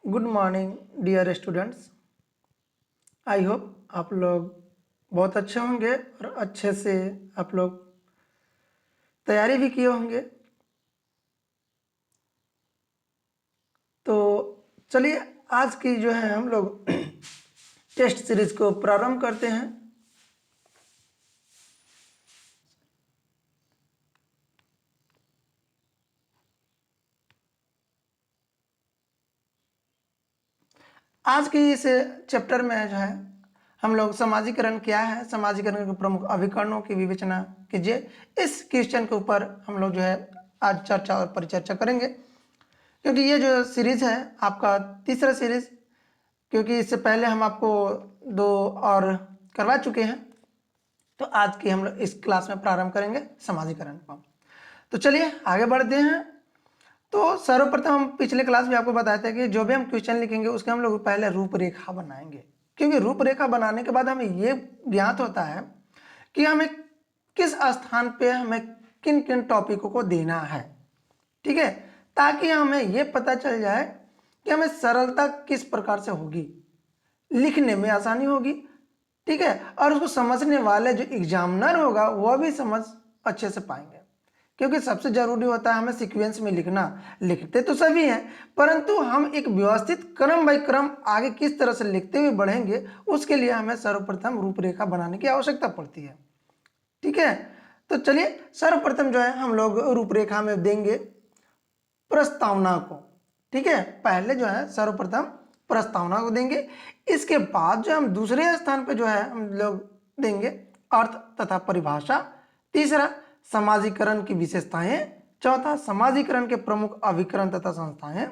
Good morning dear students. I hope आप लोग बहुत अच्छे होंगे और अच्छे से आप लोग तैयारी भी किए होंगे। तो चलिए आज की जो है हम लोग टेस्ट सीरीज को प्रारंभ करते हैं। आज की इस चैप्टर में जो है हम लोग समाजीकरण क्या है, समाजीकरण के प्रमुख अभिकरणों की विवेचना कीजिए। इस क्वेश्चन के ऊपर हम लोग जो है आज चर्चा और परिचर्चा करेंगे, क्योंकि ये जो सीरीज है आपका तीसरा सीरीज, क्योंकि इससे पहले हम आपको 2 और करवा चुके हैं। तो आज की हम लोग इस क्लास में प्रारंभ करेंगे समाजीकरण को। तो चलिए आगे बढ़ते हैं। तो सर्वप्रथम हम पिछले क्लास में आपको बताए थे कि जो भी हम क्वेश्चन लिखेंगे उसके हम लोग पहले रूपरेखा बनाएंगे, क्योंकि रूपरेखा बनाने के बाद हमें ये ज्ञात होता है कि हमें किस स्थान पे हमें किन किन टॉपिकों को देना है। ठीक है, ताकि हमें ये पता चल जाए कि हमें सरलता किस प्रकार से होगी, लिखने में आसानी होगी। ठीक है, और उसको समझने वाले जो एग्जामिनर होगा वह भी समझ अच्छे से पाएंगे, क्योंकि सबसे जरूरी होता है हमें सीक्वेंस में लिखना। लिखते तो सभी हैं, परंतु हम एक व्यवस्थित क्रम बाय क्रम आगे किस तरह से लिखते हुए बढ़ेंगे, उसके लिए हमें सर्वप्रथम रूपरेखा बनाने की आवश्यकता पड़ती है। ठीक है, तो चलिए सर्वप्रथम जो है हम लोग रूपरेखा में देंगे प्रस्तावना को। ठीक है, पहले जो है सर्वप्रथम प्रस्तावना को देंगे। इसके बाद जो हम दूसरे स्थान पे जो है हम लोग देंगे अर्थ तथा परिभाषा। तीसरा समाजीकरण की विशेषताएं। चौथा समाजीकरण के प्रमुख अभिकरण तथा संस्थाएं।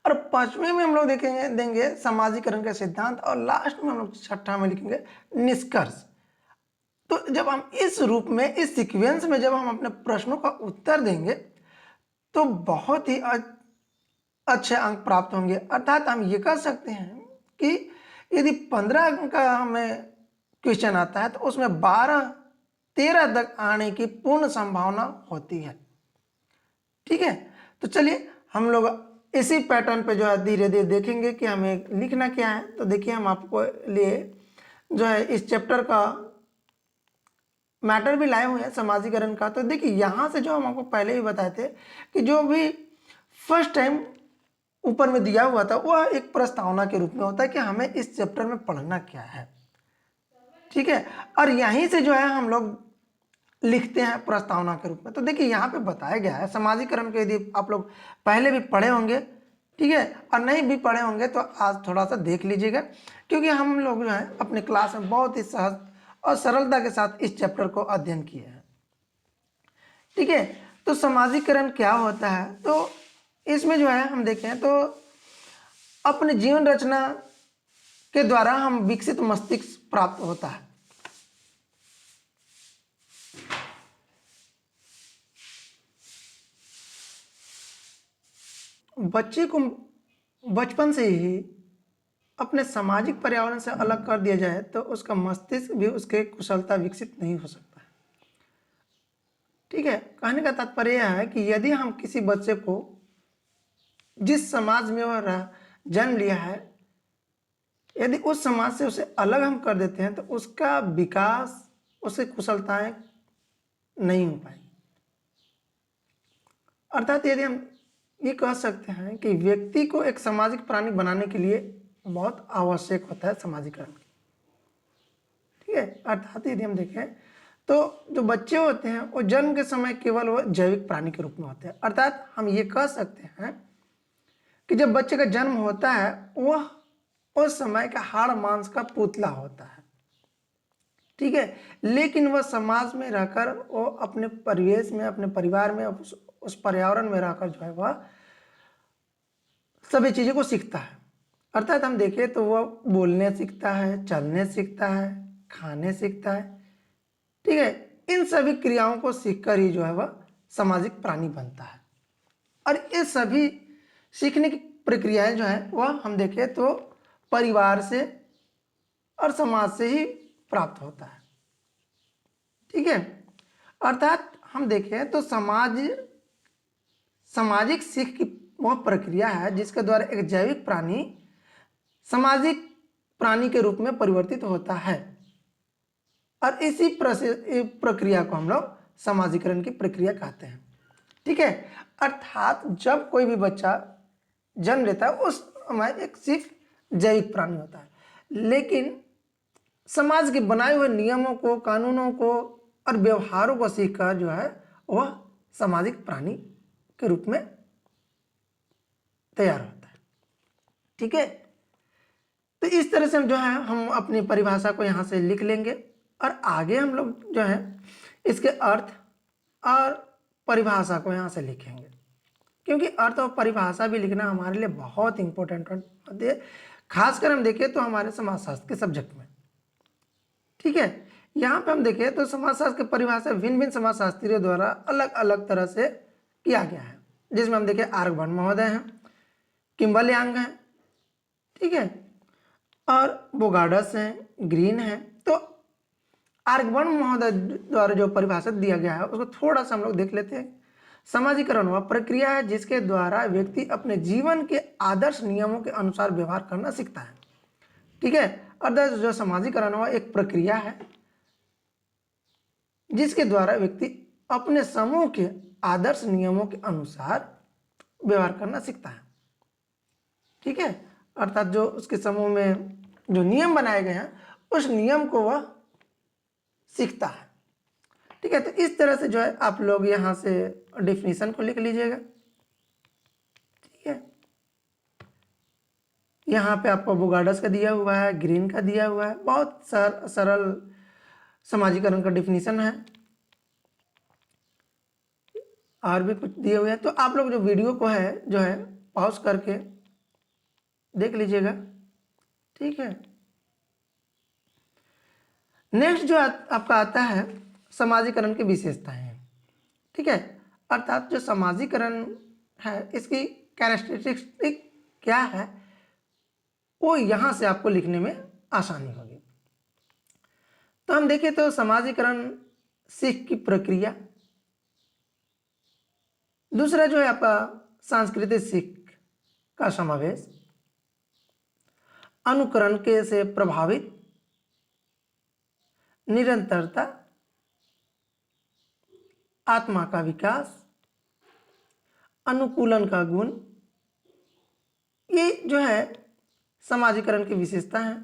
और पांचवें में हम लोग देंगे समाजीकरण के सिद्धांत। और लास्ट में हम लोग छठा में लिखेंगे निष्कर्ष। तो जब हम इस रूप में, इस सीक्वेंस में जब हम अपने प्रश्नों का उत्तर देंगे तो बहुत ही अच्छे अंक प्राप्त होंगे। अर्थात हम ये कह सकते हैं कि यदि 15 अंक का हमें क्वेश्चन आता है तो उसमें 12-13 तक आने की पूर्ण संभावना होती है। ठीक है, तो चलिए हम लोग इसी पैटर्न पे जो है धीरे धीरे देखेंगे कि हमें लिखना क्या है। तो देखिए हम आपको लिए जो है इस चैप्टर का मैटर भी लाए हुए हैं समाजीकरण का। तो देखिए यहाँ से जो हम आपको पहले ही बताए थे कि जो भी फर्स्ट टाइम ऊपर में दिया हुआ था वह एक प्रस्तावना के रूप में होता है कि हमें इस चैप्टर में पढ़ना क्या है। ठीक है, और यहीं से जो है हम लोग लिखते हैं प्रस्तावना के रूप में। तो देखिए यहाँ पे बताया गया है समाजीकरण के, यदि आप लोग पहले भी पढ़े होंगे, ठीक है, और नहीं भी पढ़े होंगे तो आज थोड़ा सा देख लीजिएगा, क्योंकि हम लोग जो है अपने क्लास में बहुत ही सहज और सरलता के साथ इस चैप्टर को अध्ययन किए हैं। ठीक है, तो समाजीकरण क्या होता है, तो इसमें जो है हम देखें तो अपने जीवन रचना के द्वारा हम विकसित मस्तिष्क प्राप्त होता है। बच्चे को बचपन से ही अपने सामाजिक पर्यावरण से अलग कर दिया जाए तो उसका मस्तिष्क भी उसके कुशलता विकसित नहीं हो सकता है। ठीक है, कहने का तात्पर्य यह है कि यदि हम किसी बच्चे को जिस समाज में वह जन्म लिया है, यदि उस समाज से उसे अलग हम कर देते हैं तो उसका विकास, उसकी कुशलताएं नहीं हो पाएगी। अर्थात यदि हम ये कह सकते हैं कि व्यक्ति को एक सामाजिक प्राणी बनाने के लिए बहुत आवश्यक होता है समाजीकरण। ठीक है, अर्थात यदि हम देखें तो जो बच्चे होते हैं वो जन्म के समय केवल वो जैविक प्राणी के रूप में होते हैं। अर्थात हम ये कह सकते हैं कि जब बच्चे का जन्म होता है वह उस समय का हाड़ मांस का पुतला होता है। ठीक है, लेकिन वह समाज में रहकर, वो अपने परिवेश में, अपने परिवार में, उस पर्यावरण में रहकर जो है वह सभी चीज़ों को सीखता है। अर्थात हम देखें तो वह बोलने सीखता है, चलने सीखता है, खाने सीखता है। ठीक है, इन सभी क्रियाओं को सीखकर ही जो है वह सामाजिक प्राणी बनता है। और ये सभी सीखने की प्रक्रियाएं जो है वह हम देखें तो परिवार से और समाज से ही प्राप्त होता है। ठीक है, अर्थात हम देखें तो सामाजिक सीख की वह प्रक्रिया है जिसके द्वारा एक जैविक प्राणी सामाजिक प्राणी के रूप में परिवर्तित होता है, और इसी प्रक्रिया को हम लोग समाजीकरण की प्रक्रिया कहते हैं। ठीक है, अर्थात जब कोई भी बच्चा जन्म लेता है उस समय एक सिर्फ जैविक प्राणी होता है, लेकिन समाज के बनाए हुए नियमों को, कानूनों को और व्यवहारों को सीखकर जो है वह सामाजिक प्राणी के रूप में तैयार होता है। ठीक है, तो इस तरह से हम जो है हम अपनी परिभाषा को यहाँ से लिख लेंगे, और आगे हम लोग जो है इसके अर्थ और परिभाषा को यहाँ से लिखेंगे, क्योंकि अर्थ और परिभाषा भी लिखना हमारे लिए बहुत इंपॉर्टेंट होती है, खासकर हम देखें तो हमारे समाजशास्त्र के सब्जेक्ट में। ठीक है, यहाँ पे हम देखें तो समाजशास्त्र की परिभाषा भिन्न भिन्न समाजशास्त्रियों द्वारा अलग अलग तरह से किया गया है, जिसमें हम देखें आर्गवन महोदय हैं, किम्बल यांग हैं, ठीक है, और बोगार्डस हैं, ग्रीन हैं। तो आर्गवन महोदय द्वारा जो परिभाषा दिया गया है उसको थोड़ा सा हम लोग देख लेते हैं। समाजीकरण वह प्रक्रिया है जिसके द्वारा व्यक्ति अपने जीवन के आदर्श नियमों के अनुसार व्यवहार करना सीखता है। ठीक है, अर्थात जो समाजीकरण वह एक प्रक्रिया है जिसके द्वारा व्यक्ति अपने समूह के आदर्श नियमों के अनुसार व्यवहार करना सीखता है। ठीक है, अर्थात जो उसके समूह में जो नियम बनाए गए हैं उस नियम को वह सीखता है। ठीक है, तो इस तरह से जो है आप लोग यहाँ से डेफिनेशन को लिख लीजिएगा। ठीक है, यहाँ पे आपको बोगार्डस का दिया हुआ है, ग्रीन का दिया हुआ है, बहुत सरल समाजीकरण का डेफिनेशन है, और भी कुछ दिए हुए हैं। तो आप लोग जो वीडियो को है जो है पॉज करके देख लीजिएगा। ठीक है, नेक्स्ट जो आपका आता है समाजीकरण की विशेषताएं। ठीक है, अर्थात जो समाजीकरण है इसकी कैरेक्टरिस्टिक क्या है वो यहाँ से आपको लिखने में आसानी होगी। तो हम देखें तो समाजीकरण सीख की प्रक्रिया, दूसरा जो है आपका सांस्कृतिक सीख का समावेश, अनुकरण के से प्रभावित, निरंतरता, आत्मा का विकास, अनुकूलन का गुण, ये जो है समाजीकरण की विशेषता है।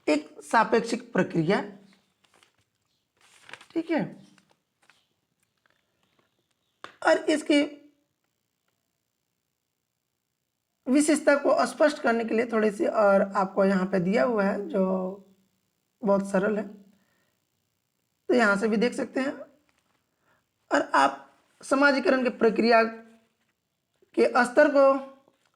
एक सापेक्षिक प्रक्रिया, ठीक है, और इसकी विशेषता को स्पष्ट करने के लिए थोड़ी सी और आपको यहाँ पे दिया हुआ है जो बहुत सरल है, तो यहाँ से भी देख सकते हैं। और आप समाजीकरण की प्रक्रिया के स्तर को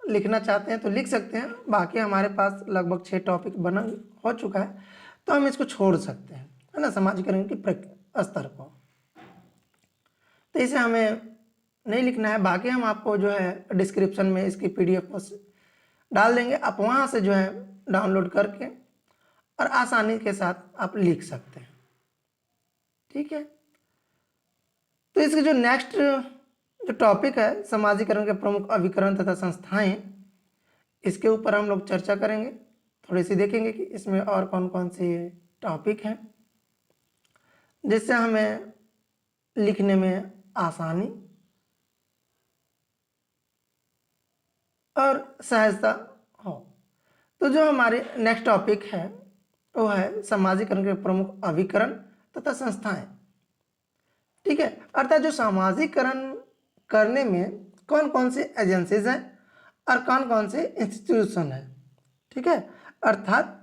लिखना चाहते हैं तो लिख सकते हैं, बाकी हमारे पास लगभग 6 टॉपिक बना हो चुका है तो हम इसको छोड़ सकते हैं, है ना, समाजीकरण की स्तर को, तो इसे हमें नहीं लिखना है। बाकी हम आपको जो है डिस्क्रिप्शन में इसकी PDF को डाल देंगे, आप वहाँ से जो है डाउनलोड करके और आसानी के साथ आप लिख सकते हैं। ठीक है, तो इसके जो नेक्स्ट जो टॉपिक है समाजीकरण के प्रमुख अभिकरण तथा संस्थाएं, इसके ऊपर हम लोग चर्चा करेंगे, थोड़ी सी देखेंगे कि इसमें और कौन कौन से टॉपिक हैं जिससे हमें लिखने में आसानी और सहजता हो। तो जो हमारे नेक्स्ट टॉपिक है वो है समाजीकरण के प्रमुख अभिकरण तथा संस्थाएं। ठीक है, अर्थात जो समाजीकरण करने में कौन कौन से एजेंसीज हैं और कौन कौन से इंस्टीट्यूशन हैं। ठीक है, अर्थात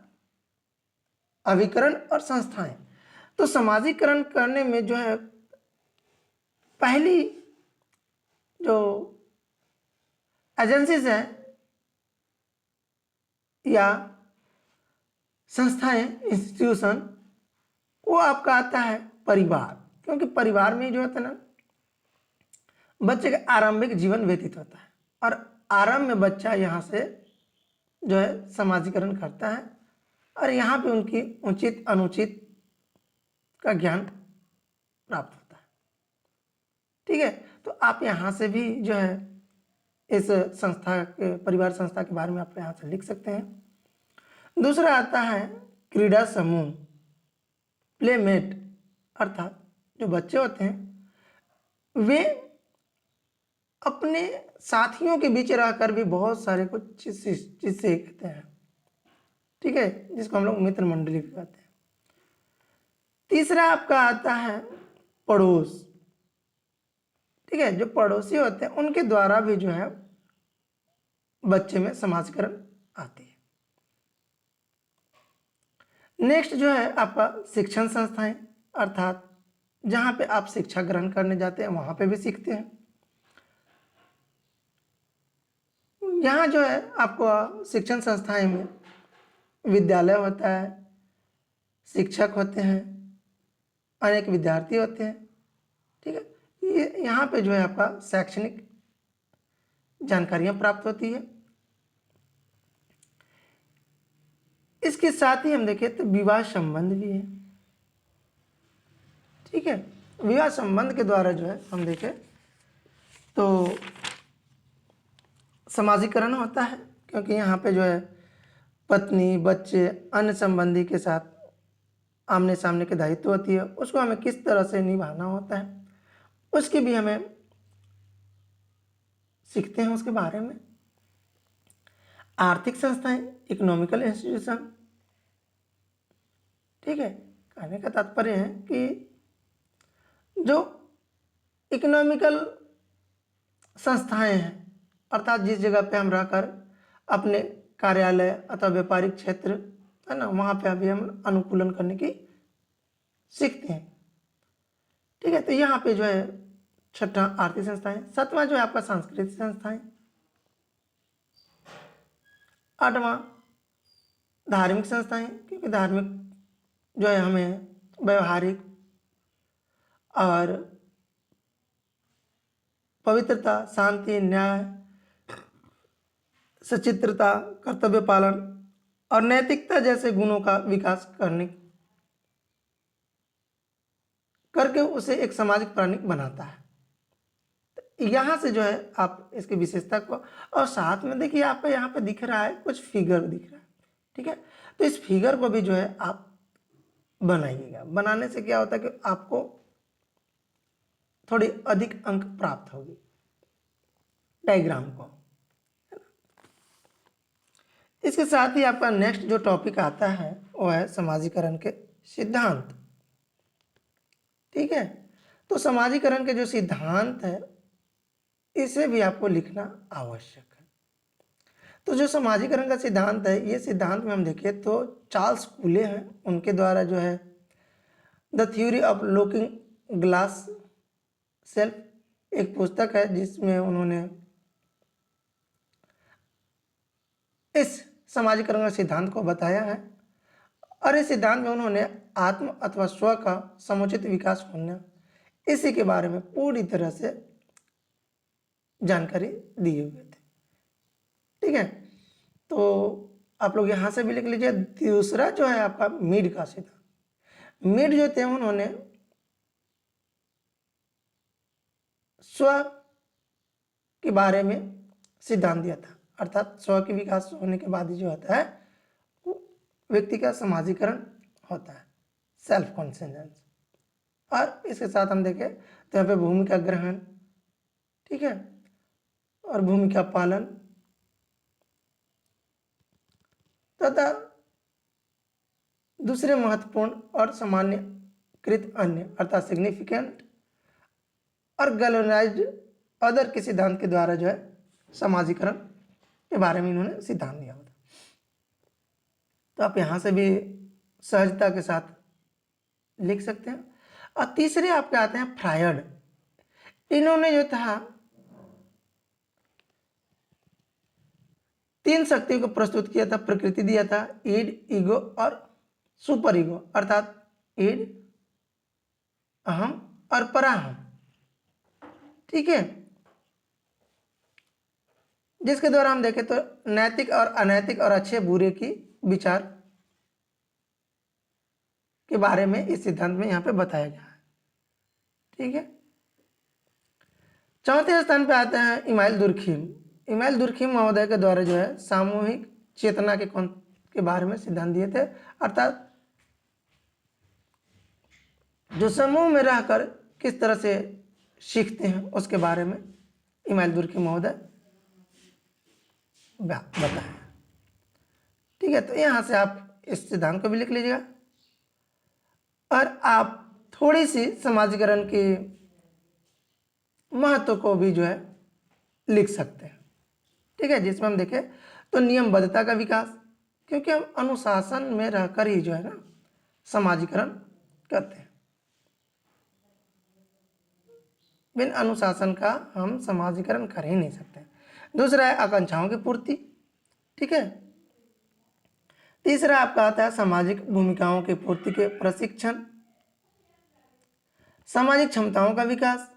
अभिकरण और संस्थाएं। तो समाजीकरण करने में जो है पहली जो एजेंसीज हैं या संस्थाएं, इंस्टीट्यूशन, वो आपका आता है परिवार, क्योंकि परिवार में जो होता है ना बच्चे का आरंभिक जीवन व्यतीत होता है, और आरंभ में बच्चा यहाँ से जो है समाजीकरण करता है और यहाँ पे उनकी उचित अनुचित का ज्ञान प्राप्त होता है। ठीक है, तो आप यहाँ से भी जो है इस संस्था के परिवार संस्था के बारे में आप यहाँ से लिख सकते हैं। दूसरा आता है क्रीड़ा समूह, प्लेमेट, अर्थात जो बच्चे होते हैं वे अपने साथियों के बीच रहकर भी बहुत सारे कुछ चीज सीखते हैं, ठीक है, जिसको हम लोग मित्र मंडली भी कहते हैं। तीसरा आपका आता है पड़ोस, ठीक है, जो पड़ोसी होते हैं उनके द्वारा भी जो है बच्चे में समाजीकरण आती है। नेक्स्ट जो है आपका शिक्षण संस्थाएं, अर्थात जहां पे आप शिक्षा ग्रहण करने जाते हैं वहां पे भी सीखते हैं। यहाँ जो है आपको शिक्षण संस्थाएं में विद्यालय होता है, शिक्षक होते हैं, अनेक विद्यार्थी होते हैं, ठीक है, ये यहाँ पे जो है आपका शैक्षणिक जानकारियां प्राप्त होती है। इसके साथ ही हम देखें तो विवाह संबंध भी है, ठीक है, विवाह संबंध के द्वारा जो है हम देखें तो समाजीकरण होता है, क्योंकि यहाँ पे जो है पत्नी, बच्चे, अन्य संबंधी के साथ आमने सामने की दायित्व होती है, उसको हमें किस तरह से निभाना होता है उसकी भी हमें सीखते हैं उसके बारे में। आर्थिक संस्थाएं, इकोनॉमिकल इंस्टीट्यूशन, ठीक है, कहने का तात्पर्य है कि जो इकोनॉमिकल संस्थाएं हैं, अर्थात जिस जगह पे हम रहकर अपने कार्यालय अथवा व्यापारिक क्षेत्र है ना, वहाँ पे अभी हम अनुकूलन करने की सीखते हैं, ठीक है, तो यहाँ पे जो है छठा आर्थिक संस्थाएं। सातवां जो है आपका सांस्कृतिक संस्थाएं। आठवां धार्मिक संस्थाएं, क्योंकि धार्मिक जो है हमें व्यवहारिक और पवित्रता, शांति, न्याय, सचित्रता, कर्तव्य पालन और नैतिकता जैसे गुणों का विकास करके उसे एक सामाजिक प्राणी बनाता है। तो यहाँ से जो है आप इसकी विशेषता को, और साथ में देखिए आपको यहाँ पे दिख रहा है कुछ फिगर दिख रहा है, ठीक है, तो इस फिगर को भी जो है आप बनाइएगा। बनाने से क्या होता है कि आपको थोड़ी अधिक अंक प्राप्त होगी डायग्राम को। इसके साथ ही आपका नेक्स्ट जो टॉपिक आता है वो है समाजीकरण के सिद्धांत, ठीक है, तो समाजीकरण के जो सिद्धांत है इसे भी आपको लिखना आवश्यक है। तो जो समाजीकरण का सिद्धांत है, ये सिद्धांत में हम देखें तो चार्ल्स कूले हैं, उनके द्वारा जो है the theory of looking glass self एक पुस्तक है जिसमें उन्होंने इस समाजीकरण का सिद्धांत को बताया है, और इस सिद्धांत में उन्होंने आत्म अथवा स्व का समुचित विकास होना, इसी के बारे में पूरी तरह से जानकारी दिए हुए थे, ठीक है, तो आप लोग यहाँ से भी लिख लीजिए। दूसरा जो है आपका मीड का सिद्धांत। मीड जो थे उन्होंने स्व के बारे में सिद्धांत दिया था, अर्थात स्व के विकास होने के बाद ही जो होता है व्यक्ति का समाजीकरण होता है, सेल्फ कॉन्सेंटेंस। और इसके साथ हम देखें तो यहाँ पे भूमिका ग्रहण, ठीक है, और भूमिका पालन तथा दूसरे महत्वपूर्ण और सामान्यकृत अन्य अर्थात सिग्निफिकेंट और गैल्वेनाइज्ड अदर के सिद्धांत के द्वारा जो है समाजीकरण के बारे में इन्होंने सिद्धांत दिया होता। तो आप यहाँ से भी सहजता के साथ लिख सकते हैं। और तीसरे आपके आते हैं फ्रायड। इन्होंने जो था 3 शक्तियों को प्रस्तुत किया था, प्रकृति दिया था, ईड, ईगो और सुपर ईगो, अर्थात ईड, अहम और पराहम, ठीक है, जिसके द्वारा हम देखें तो नैतिक और अनैतिक और अच्छे बुरे की विचार के बारे में इस सिद्धांत में यहाँ पे बताया गया है, ठीक है। चौथे स्थान पे आते हैं इमाइल दुर्खिम। इमाइल दुर्खिम महोदय के द्वारा जो है सामूहिक चेतना के बारे में सिद्धांत दिए थे, अर्थात जो समूह में रहकर किस तरह से सीखते हैं उसके बारे में इमाइल दुर्खिम महोदय बताएं। ठीक है, तो यहाँ से आप इस सिद्धांत को भी लिख लीजिएगा और आप थोड़ी सी समाजीकरण के महत्व को भी जो है लिख सकते हैं। ठीक है, जिसमें हम देखें तो नियमबद्धता का विकास, क्योंकि हम अनुशासन में रहकर ही जो है ना समाजीकरण करते हैं। बिन अनुशासन का हम समाजीकरण कर ही नहीं सकते। दूसरा है आकांक्षाओं की पूर्ति। ठीक है, तीसरा आपका आता है सामाजिक भूमिकाओं की पूर्ति के प्रशिक्षण, सामाजिक क्षमताओं का विकास,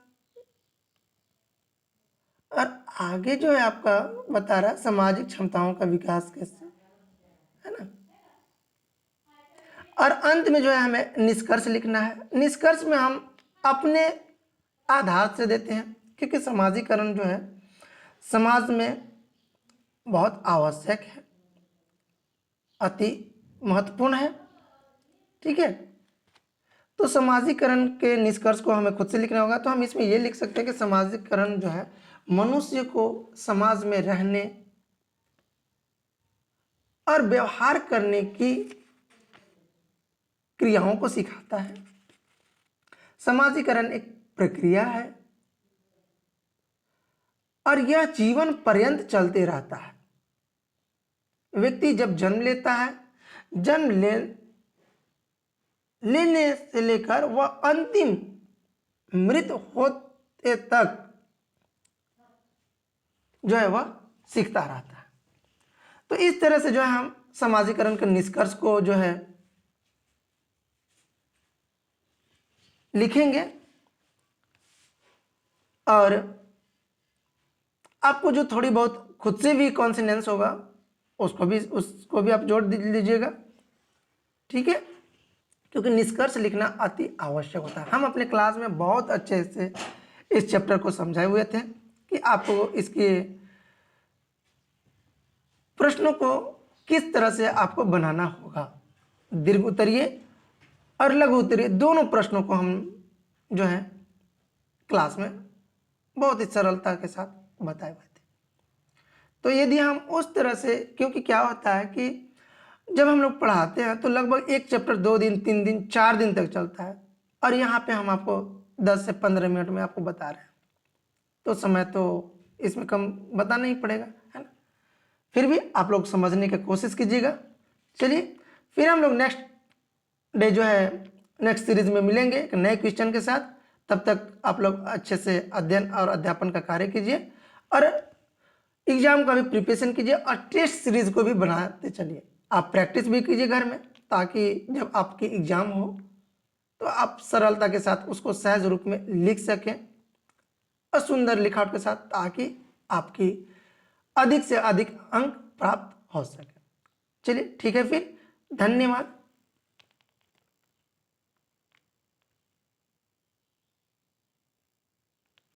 और आगे जो है आपका बता रहा है सामाजिक क्षमताओं का विकास कैसे, है ना। और अंत में जो है हमें निष्कर्ष लिखना है। निष्कर्ष में हम अपने आधार से देते हैं, क्योंकि समाजीकरण जो है समाज में बहुत आवश्यक है, अति महत्वपूर्ण है। ठीक है, तो समाजीकरण के निष्कर्ष को हमें खुद से लिखना होगा। तो हम इसमें ये लिख सकते हैं कि समाजीकरण जो है मनुष्य को समाज में रहने और व्यवहार करने की क्रियाओं को सिखाता है। समाजीकरण एक प्रक्रिया है और यह जीवन पर्यंत चलते रहता है। व्यक्ति जब जन्म लेता है, लेने से लेकर वह अंतिम मृत होते तक जो है वह सीखता रहता है। तो इस तरह से जो है हम समाजीकरण के निष्कर्ष को जो है लिखेंगे और आपको जो थोड़ी बहुत खुद से भी कॉन्फिडेंस होगा उसको भी आप जोड़ लीजिएगा। ठीक है, क्योंकि निष्कर्ष लिखना अति आवश्यक होता है। हम अपने क्लास में बहुत अच्छे से इस चैप्टर को समझाए हुए थे कि आपको इसके प्रश्नों को किस तरह से आपको बनाना होगा। दीर्घ उत्तरीय और लघु उत्तरीय दोनों प्रश्नों को हम जो है क्लास में बहुत ही सरलता के साथ बताए हुए थे। तो यदि हम उस तरह से, क्योंकि क्या होता है कि जब हम लोग पढ़ाते हैं तो लगभग एक चैप्टर 2 दिन 3 दिन 4 दिन तक चलता है, और यहाँ पे हम आपको 10 से 15 मिनट में आपको बता रहे हैं, तो समय तो इसमें कम बताना ही पड़ेगा, है ना। फिर भी आप लोग समझने की कोशिश कीजिएगा। चलिए, फिर हम लोग नेक्स्ट डे जो है नेक्स्ट सीरीज में मिलेंगे एक नए क्वेश्चन के साथ। तब तक आप लोग अच्छे से अध्ययन और अध्यापन का कार्य कीजिए और एग्जाम का भी प्रिपरेशन कीजिए और टेस्ट सीरीज को भी बनाते चलिए। आप प्रैक्टिस भी कीजिए घर में, ताकि जब आपकी एग्जाम हो तो आप सरलता के साथ उसको सहज रूप में लिख सकें और सुंदर लिखावट के साथ, ताकि आपकी अधिक से अधिक अंक प्राप्त हो सके। चलिए ठीक है, फिर धन्यवाद।